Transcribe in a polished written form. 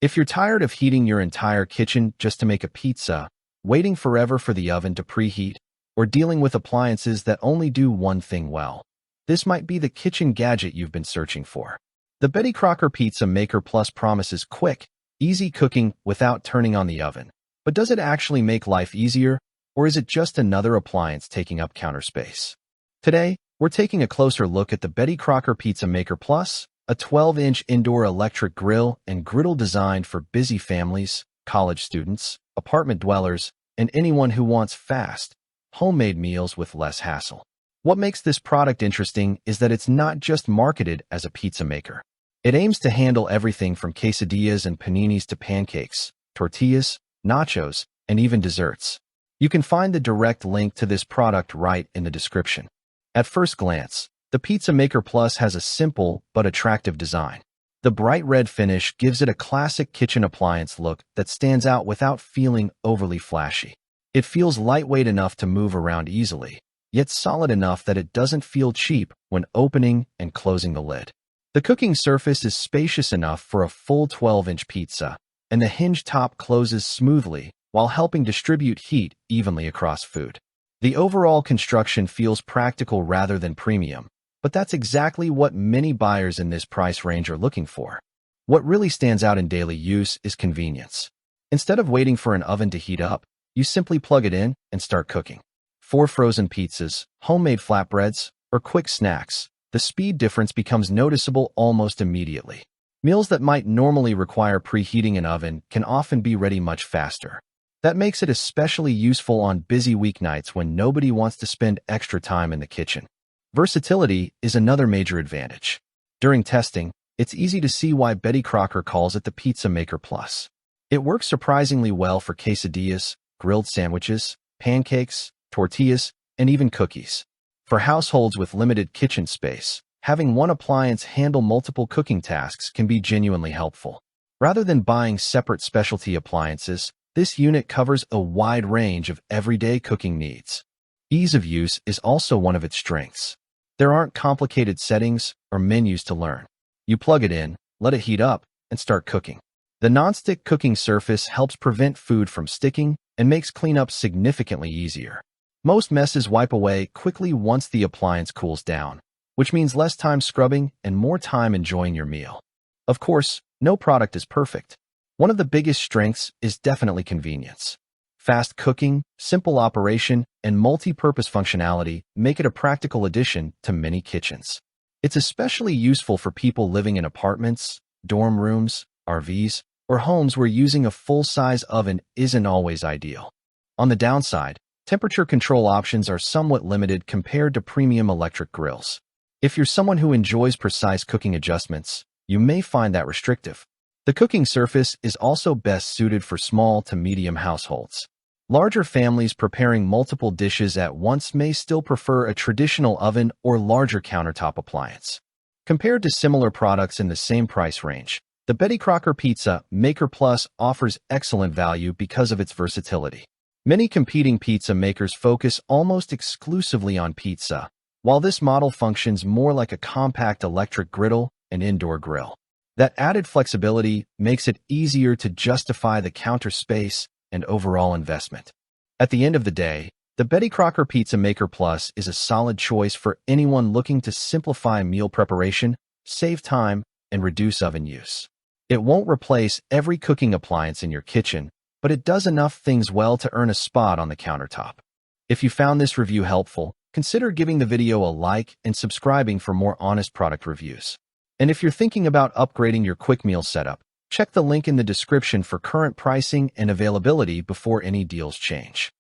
If you're tired of heating your entire kitchen just to make a pizza, waiting forever for the oven to preheat, or dealing with appliances that only do one thing well, this might be the kitchen gadget you've been searching for. The Betty Crocker Pizza Maker Plus promises quick, easy cooking without turning on the oven. But does it actually make life easier, or is it just another appliance taking up counter space? Today, we're taking a closer look at the Betty Crocker Pizza Maker Plus, a 12-inch indoor electric grill and griddle designed for busy families, college students, apartment dwellers, and anyone who wants fast, homemade meals with less hassle. What makes this product interesting is that it's not just marketed as a pizza maker. It aims to handle everything from quesadillas and paninis to pancakes, tortillas, nachos, and even desserts. You can find the direct link to this product right in the description. At first glance, the Pizza Maker Plus has a simple but attractive design. The bright red finish gives it a classic kitchen appliance look that stands out without feeling overly flashy. It feels lightweight enough to move around easily, yet solid enough that it doesn't feel cheap when opening and closing the lid. The cooking surface is spacious enough for a full 12-inch pizza, and the hinge top closes smoothly while helping distribute heat evenly across food. The overall construction feels practical rather than premium, but that's exactly what many buyers in this price range are looking for. What really stands out in daily use is convenience. Instead of waiting for an oven to heat up, you simply plug it in and start cooking. For frozen pizzas, homemade flatbreads, or quick snacks, the speed difference becomes noticeable almost immediately. Meals that might normally require preheating an oven can often be ready much faster. That makes it especially useful on busy weeknights when nobody wants to spend extra time in the kitchen. Versatility is another major advantage. During testing, it's easy to see why Betty Crocker calls it the Pizza Maker Plus. It works surprisingly well for quesadillas, grilled sandwiches, pancakes, tortillas, and even cookies. For households with limited kitchen space, having one appliance handle multiple cooking tasks can be genuinely helpful. Rather than buying separate specialty appliances, this unit covers a wide range of everyday cooking needs. Ease of use is also one of its strengths. There aren't complicated settings or menus to learn. You plug it in, let it heat up, and start cooking. The nonstick cooking surface helps prevent food from sticking and makes cleanup significantly easier. Most messes wipe away quickly once the appliance cools down, which means less time scrubbing and more time enjoying your meal. Of course, no product is perfect. One of the biggest strengths is definitely convenience. Fast cooking, simple operation, and multi-purpose functionality make it a practical addition to many kitchens. It's especially useful for people living in apartments, dorm rooms, RVs, or homes where using a full-size oven isn't always ideal. On the downside, temperature control options are somewhat limited compared to premium electric grills. If you're someone who enjoys precise cooking adjustments, you may find that restrictive. The cooking surface is also best suited for small to medium households. Larger families preparing multiple dishes at once may still prefer a traditional oven or larger countertop appliance. Compared to similar products in the same price range, the Betty Crocker Pizza Maker Plus offers excellent value because of its versatility. Many competing pizza makers focus almost exclusively on pizza, while this model functions more like a compact electric griddle and indoor grill. That added flexibility makes it easier to justify the counter space and overall investment. At the end of the day, the Betty Crocker Pizza Maker Plus is a solid choice for anyone looking to simplify meal preparation, save time, and reduce oven use. It won't replace every cooking appliance in your kitchen, but it does enough things well to earn a spot on the countertop. If you found this review helpful, consider giving the video a like and subscribing for more honest product reviews. And if you're thinking about upgrading your quick meal setup, check the link in the description for current pricing and availability before any deals change.